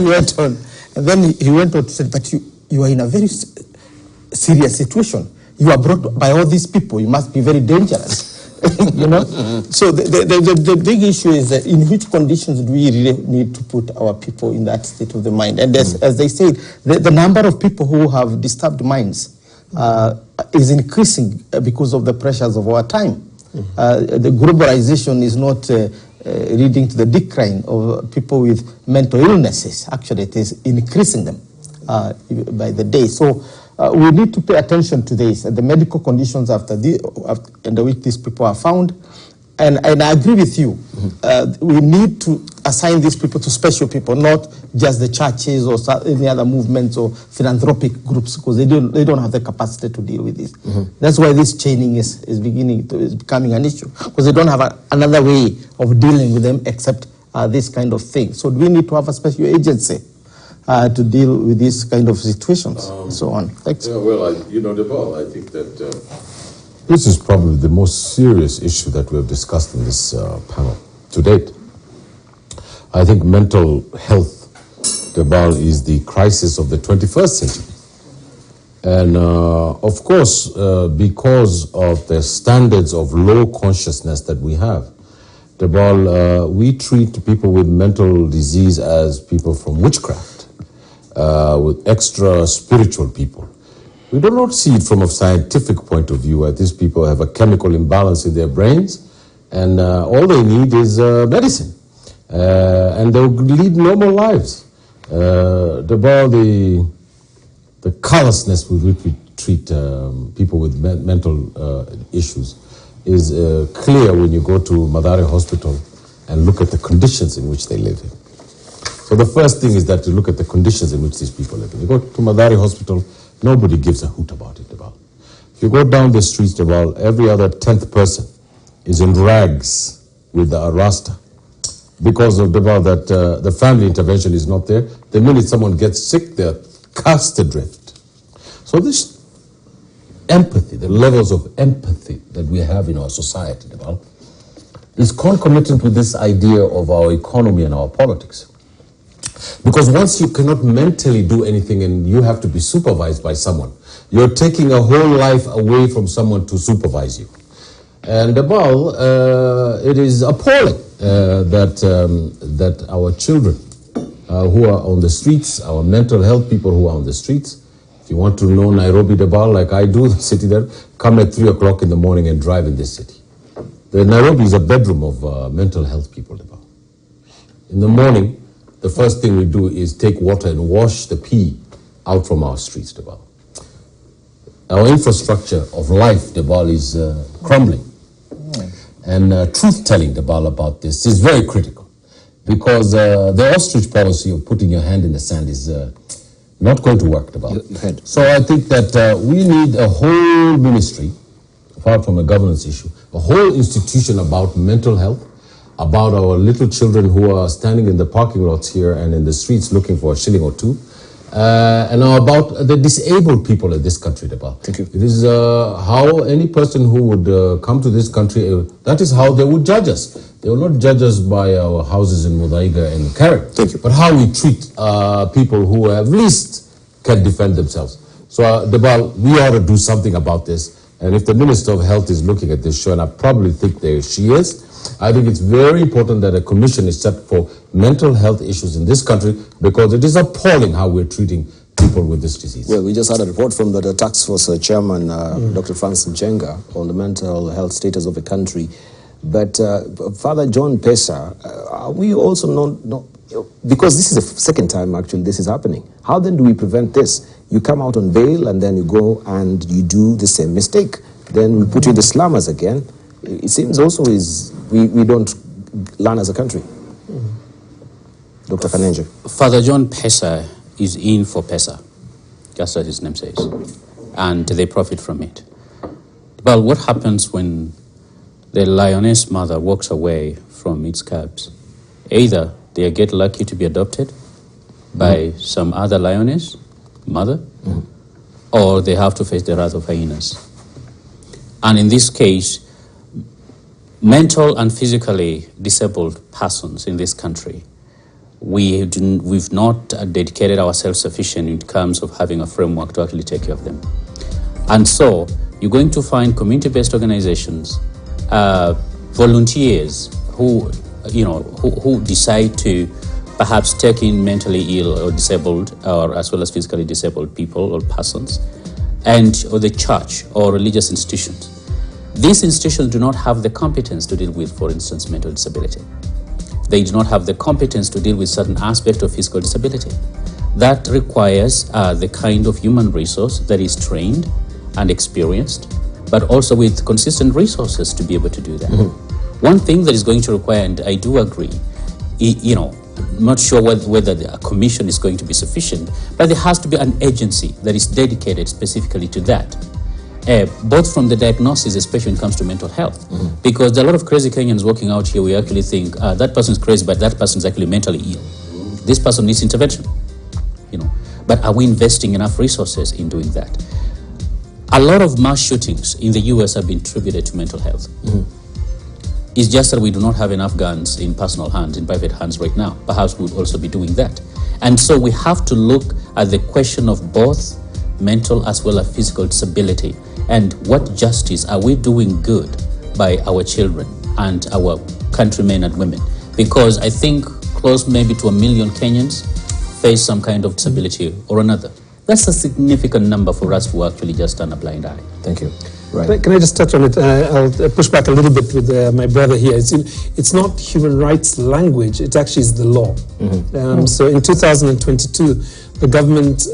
he went on. And then he went on to say, but you are in a very serious situation. You are brought by all these people. You must be very dangerous. So the big issue is that in which conditions do we really need to put our people in that state of the mind? And as they say, the number of people who have disturbed minds is increasing because of the pressures of our time. The globalization is not leading to the decline of people with mental illnesses. Actually, it is increasing them by the day. So we need to pay attention to this, the medical conditions under which these people are found. And I agree with you. We need to assign these people to special people, not just the churches or any other movements or philanthropic groups, because they don't have the capacity to deal with this. That's why this chaining is becoming an issue, because they don't have another way of dealing with them except this kind of thing. So we need to have a special agency to deal with these kind of situations and so on. Thanks. Yeah, well, Debal, I think that this is probably the most serious issue that we have discussed in this panel to date. I think mental health, Debal, is the crisis of the 21st century. And of course, because of the standards of low consciousness that we have, Debal, we treat people with mental disease as people from witchcraft. With extra spiritual people. We do not see it from a scientific point of view, as these people have a chemical imbalance in their brains, and all they need is medicine. And they'll lead normal lives. The callousness with which we treat people with mental issues is clear when you go to Madare Hospital and look at the conditions in which they live in. So the first thing is that to look at the conditions in which these people live in. You go to Madari Hospital, nobody gives a hoot about it. If you go down the streets, every other 10th person is in rags with the arasta because of that the family intervention is not there. The minute someone gets sick, they're cast adrift. So this empathy, the levels of empathy that we have in our society, is concomitant with this idea of our economy and our politics. Because once you cannot mentally do anything and you have to be supervised by someone, you're taking a whole life away from someone to supervise you. And it is appalling that our children who are on the streets, our mental health people who are on the streets, if you want to know Nairobi, like I do, the city there, come at 3 o'clock in the morning and drive in this city. Nairobi is a bedroom of mental health people. In the morning, the first thing we do is take water and wash the pee out from our streets, Our infrastructure of life, is crumbling. And truth-telling, about this is very critical. Because the ostrich policy of putting your hand in the sand is not going to work, So I think that we need a whole ministry, apart from a governance issue, a whole institution about mental health, about our little children who are standing in the parking lots here and in the streets looking for a shilling or two, and about the disabled people in this country. Thank you. It is how any person who would come to this country, that is how they would judge us. They will not judge us by our houses in Mudaiga and Karen, but how we treat people who at least can defend themselves. So, we ought to do something about this. And if the Minister of Health is looking at this show, and I probably think she is, I think it's very important that a commission is set for mental health issues in this country, because it is appalling how we're treating people with this disease. Well, we just had a report from the task force chairman, Dr. Francis Mchenga, on the mental health status of the country. But Father John Pesa, are we also not, because this is the second time actually this is happening. How then do we prevent this? You come out on bail and then you go and you do the same mistake. Then we put you in the slummers again. It seems also we don't learn as a country. Dr. Kanenje. Father John Pesa is in for Pesa, just as his name says, and they profit from it. But what happens when the lioness mother walks away from its cubs? Either they get lucky to be adopted by some other lioness mother, or they have to face the wrath of hyenas. And in this case, mental and physically disabled persons in this country, we've not dedicated ourselves sufficient in terms of having a framework to actually take care of them. And so you're going to find community-based organizations, volunteers who decide to perhaps take in mentally ill or disabled, or as well as physically disabled people or persons, or the church or religious institutions. These institutions do not have the competence to deal with, for instance, mental disability. They do not have the competence to deal with certain aspects of physical disability. That requires the kind of human resource that is trained and experienced, but also with consistent resources to be able to do that. One thing that is going to require, and I do agree, I'm not sure whether a commission is going to be sufficient, but there has to be an agency that is dedicated specifically to that. Both from the diagnosis, especially when it comes to mental health, because there are a lot of crazy Kenyans walking out here. We actually think that person is crazy, but that person is actually mentally ill. This person needs intervention, But are we investing enough resources in doing that? A lot of mass shootings in the US have been attributed to mental health. It's just that we do not have enough guns in personal hands, in private hands right now. Perhaps we would also be doing that. And so we have to look at the question of both mental as well as physical disability. And what justice are we doing good by our children and our countrymen and women? Because I think close maybe to 1 million Kenyans face some kind of disability or another. That's a significant number for us to actually just turn a blind eye. Thank you. Right. Can I just touch on it? I'll push back a little bit with my brother here. It's not human rights language, it actually is the law. So in 2022, the government,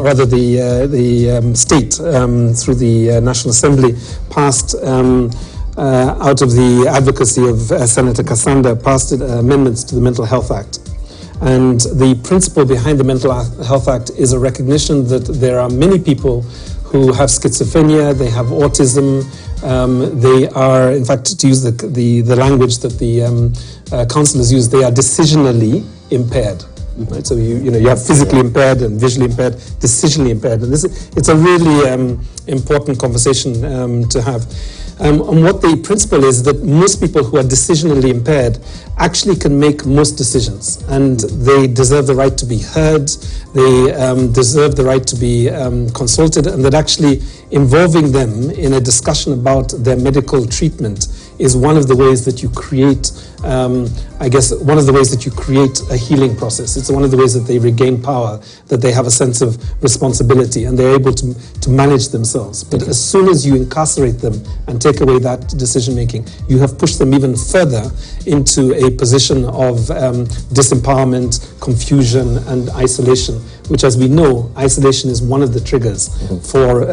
rather the state, through the National Assembly, passed, out of the advocacy of Senator Kasanda, passed amendments to the Mental Health Act. And the principle behind the Mental Health Act is a recognition that there are many people who have schizophrenia, they have autism, they are, in fact, to use the language that the councillors use, they are decisionally impaired. Right? So you have physically impaired and visually impaired, decisionally impaired, and it's a really important conversation to have. And what the principle is that most people who are decisionally impaired actually can make most decisions, and they deserve the right to be heard, they deserve the right to be consulted, and that actually involving them in a discussion about their medical treatment is one of the ways that you create, one of the ways that you create a healing process. It's one of the ways that they regain power, that they have a sense of responsibility and they're able to manage themselves. But as soon as you incarcerate them and take away that decision making, you have pushed them even further into a position of disempowerment, confusion and isolation, which, as we know, isolation is one of the triggers for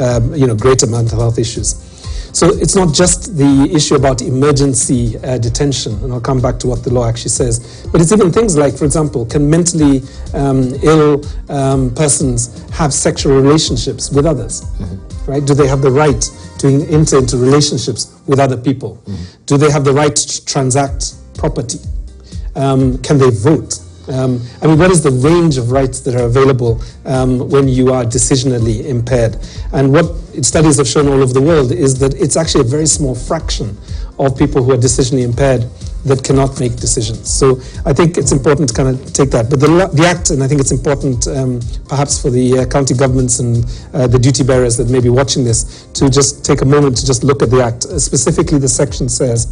greater mental health issues. So it's not just the issue about emergency detention, and I'll come back to what the law actually says, but it's even things like, for example, can mentally ill persons have sexual relationships with others? Right? Do they have the right to enter into relationships with other people? Do they have the right to transact property? Can they vote? What is the range of rights that are available when you are decisionally impaired? And what studies have shown all over the world is that it's actually a very small fraction of people who are decisionally impaired that cannot make decisions. So I think it's important to kind of take that. But the Act, and I think it's important perhaps for the county governments and the duty bearers that may be watching this, to just take a moment to just look at the Act. Specifically, the section says,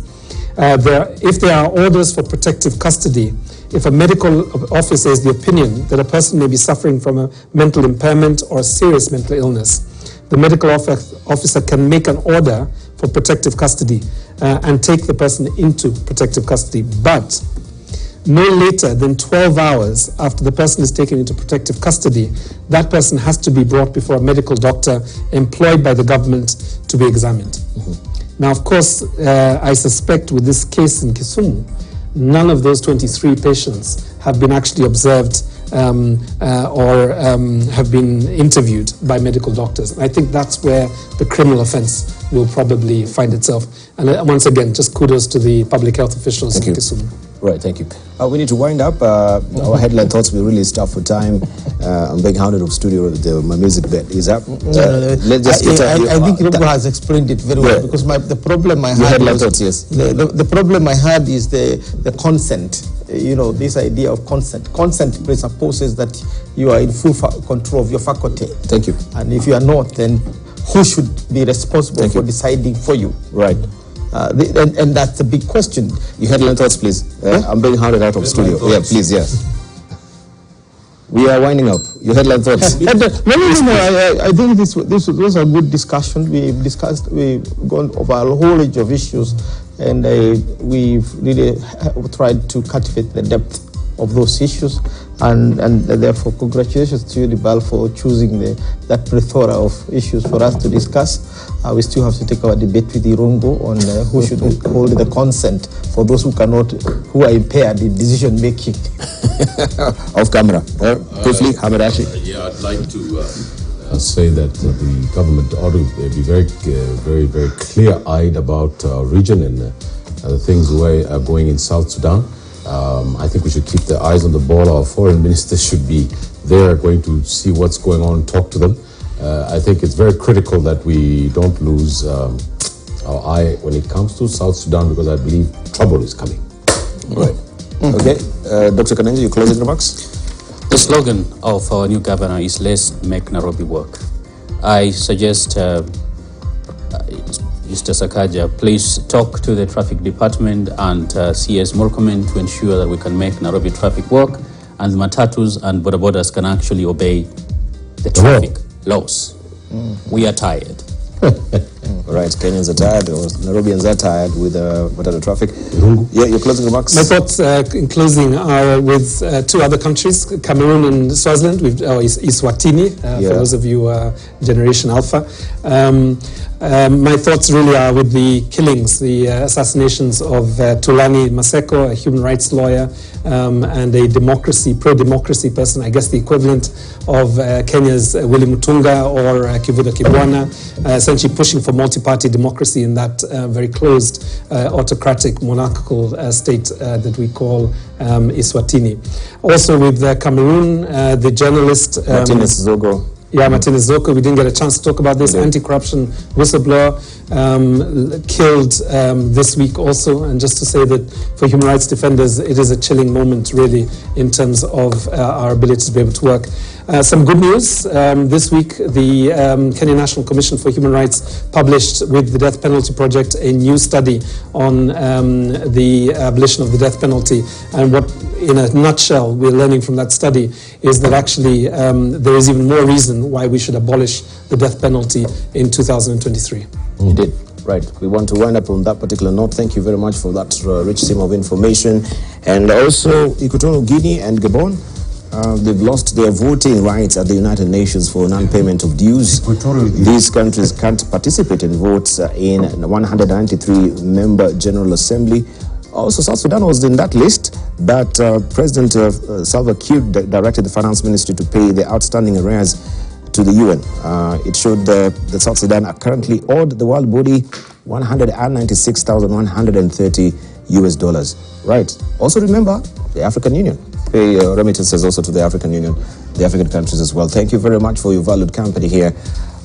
if there are orders for protective custody, if a medical officer is the opinion that a person may be suffering from a mental impairment or a serious mental illness, the medical officer can make an order for protective custody and take the person into protective custody. But no later than 12 hours after the person is taken into protective custody, that person has to be brought before a medical doctor employed by the government to be examined. Now, of course, I suspect with this case in Kisumu, none of those 23 patients have been actually observed or have been interviewed by medical doctors. And I think that's where the criminal offense will probably find itself. And once again, just kudos to the public health officials in Kisumu. Right, thank you. We need to wind up. Our headline thoughts will really stop for time. I'm being hounded of studio. My music bed is up. Let's just I think Robo has explained it very well, because the problem I had was, the problem I had is the consent. You know, this idea of consent. Consent presupposes that you are in full control of your faculty. Thank you. And if you are not, then who should be responsible for deciding for you? Right. And that's a big question. You headline thoughts, please. I'm being hounded out of studio. Yeah, please, yes. We are winding up. Your headline thoughts. No. I think this was a good discussion. We've gone over a whole range of issues, and we've really tried to cultivate the depth of those issues, and therefore congratulations to you, Dibal, for choosing that plethora of issues for us to discuss. We still have to take our debate with Irungo on who should hold the consent for those who are impaired in decision making. Off camera. Briefly, Hamadashi. I'd like to say that the government ought to be very clear-eyed about our region and the things are going in South Sudan. I think we should keep the eyes on the ball. Our foreign ministers should be there, going to see what's going on, talk to them. I think it's very critical that we don't lose our eye when it comes to South Sudan, because I believe trouble is coming. Right. Okay. Dr. Kanenji, your closing remarks? The slogan of our new governor is "Let's make Nairobi work." I suggest Mr. Sakaja, please talk to the traffic department and CS Murkomen to ensure that we can make Nairobi traffic work, and the matatus and boda bodas can actually obey the traffic laws. We are tired. Right, Kenyans are tired, or Nairobians are tired with the traffic. Yeah, your closing remarks? My thoughts in closing are with two other countries, Cameroon and Swaziland, Eswatini, for those of you Generation Alpha. My thoughts really are with the killings, the assassinations of Tulani Maseko, a human rights lawyer, and a pro-democracy person, I guess the equivalent of Kenya's Willy Mutunga or Kivuda Kibwana, essentially pushing for multi-party democracy in that very closed, autocratic, monarchical state that we call Eswatini. Also with Cameroon, the journalist... Martinez Zogo. Yeah, Martinez Zoko, we didn't get a chance to talk about this. Anti-corruption whistleblower killed this week also. And just to say that for human rights defenders, it is a chilling moment really in terms of our ability to be able to work. Some good news. This week, the Kenya National Commission for Human Rights published with the Death Penalty Project a new study on the abolition of the death penalty. And what, in a nutshell, we're learning from that study is that actually there is even more reason why we should abolish the death penalty in 2023. You did. Right. We want to wind up on that particular note. Thank you very much for that rich stream of information. And also, Equatorial Guinea and Gabon, they've lost their voting rights at the United Nations for non-payment of dues. These countries can't participate in votes in 193-member General Assembly. Also, South Sudan was in that list, but President Salva Kiir directed the Finance Ministry to pay the outstanding arrears to the UN. It showed that South Sudan are currently owed the world body $196,130 US. Right. Also remember the African Union. Pay remittances also to the African Union, the African countries as well. Thank you very much for your valued company here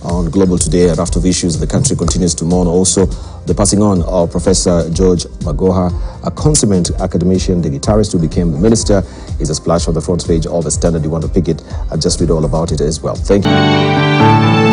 on Global Today. A raft of issues the country continues to mourn. Also, the passing on of Professor George Magoha, a consummate academician, the guitarist who became the minister, is a splash on the front page of a Standard. You want to pick it and just read all about it as well. Thank you.